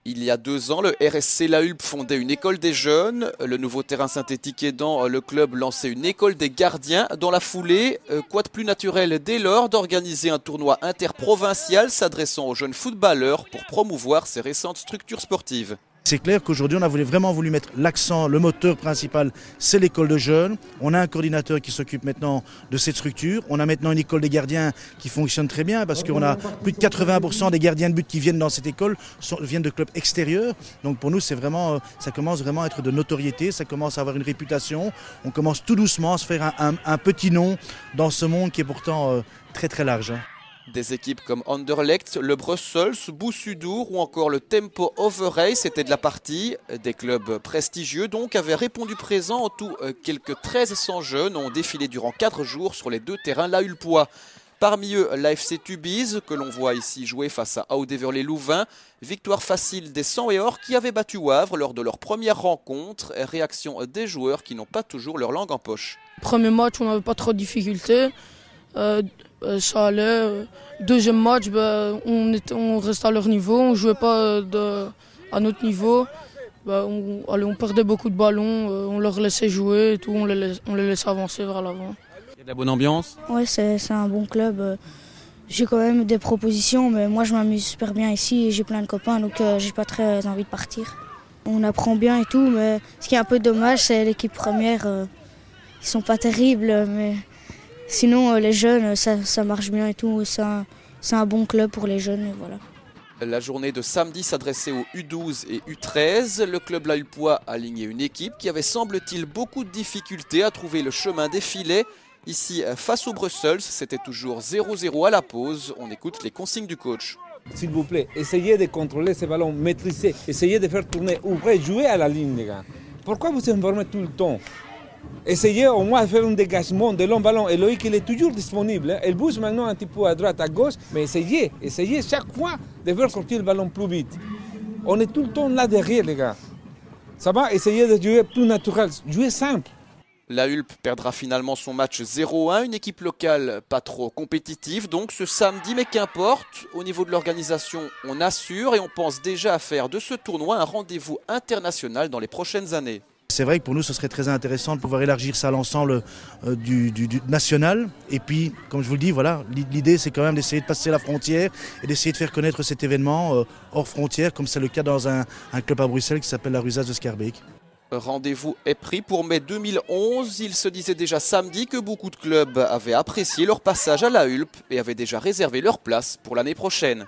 Il y a 2 ans, le RSC La Hulpe fondait une école des jeunes. Le nouveau terrain synthétique aidant, le club lançait une école des gardiens. Dans la foulée, quoi de plus naturel dès lors d'organiser un tournoi interprovincial s'adressant aux jeunes footballeurs pour promouvoir ces récentes structures sportives. C'est clair qu'aujourd'hui, on a vraiment voulu mettre l'accent, le moteur principal, c'est l'école de jeunes. On a un coordinateur qui s'occupe maintenant de cette structure. On a maintenant une école des gardiens qui fonctionne très bien parce qu'on a plus de 80% des gardiens de but qui viennent dans cette école viennent de clubs extérieurs. Donc pour nous, c'est vraiment, ça commence vraiment à être de notoriété, ça commence à avoir une réputation. On commence tout doucement à se faire un petit nom dans ce monde qui est pourtant très très large. Des équipes comme Anderlecht, le Brussels, Boussudour ou encore le Tempo Overijse c'était de la partie. Des clubs prestigieux donc avaient répondu présent. En tout, quelques 1300 jeunes ont défilé durant 4 jours sur les 2 terrains La Hulpois. Parmi eux, l'AFC Tubize, que l'on voit ici jouer face à Audeverlet-Louvain. Victoire facile des 100 et or qui avaient battu Wavre lors de leur première rencontre. Réaction des joueurs qui n'ont pas toujours leur langue en poche. Premier match, on n'avait pas trop de difficultés. Ça allait. Deuxième match, on restait à leur niveau, on ne jouait pas à notre niveau. On perdait beaucoup de ballons, on leur laissait jouer et tout, on les laissait avancer vers l'avant. Il y a de la bonne ambiance? Oui, c'est un bon club. J'ai quand même des propositions, mais moi je m'amuse super bien ici et j'ai plein de copains, donc j'ai pas très envie de partir. On apprend bien et tout, mais ce qui est un peu dommage, c'est l'équipe première. Ils sont pas terribles, mais sinon les jeunes, ça marche bien et tout. C'est un bon club pour les jeunes, et voilà. La journée de samedi s'adressait aux U12 et U13. Le club La Hulpois a aligné une équipe qui avait, semble-t-il, beaucoup de difficultés à trouver le chemin des filets. Ici, face au Brussels, c'était toujours 0-0 à la pause. On écoute les consignes du coach. S'il vous plaît, essayez de contrôler ces ballons, maîtriser, essayez de faire tourner, ouvrez, jouez à la ligne, les gars. Pourquoi vous enfermez tout le temps? Essayez au moins de faire un dégagement de long ballon. Et Loïc, il est toujours disponible. Il bouge maintenant un petit peu à droite, à gauche. Mais essayez chaque fois de faire sortir le ballon plus vite. On est tout le temps là derrière, les gars. Ça va, essayez de jouer plus naturel, jouer simple. La Hulpe perdra finalement son match 0-1, une équipe locale pas trop compétitive donc ce samedi, mais qu'importe, au niveau de l'organisation on assure et on pense déjà à faire de ce tournoi un rendez-vous international dans les prochaines années. C'est vrai que pour nous, ce serait très intéressant de pouvoir élargir ça à l'ensemble du national. Et puis, comme je vous le dis, voilà, l'idée c'est quand même d'essayer de passer la frontière et d'essayer de faire connaître cet événement hors frontière, comme c'est le cas dans un club à Bruxelles qui s'appelle la Rusace de Schaerbeek. Rendez-vous est pris pour mai 2011. Il se disait déjà samedi que beaucoup de clubs avaient apprécié leur passage à La Hulpe et avaient déjà réservé leur place pour l'année prochaine.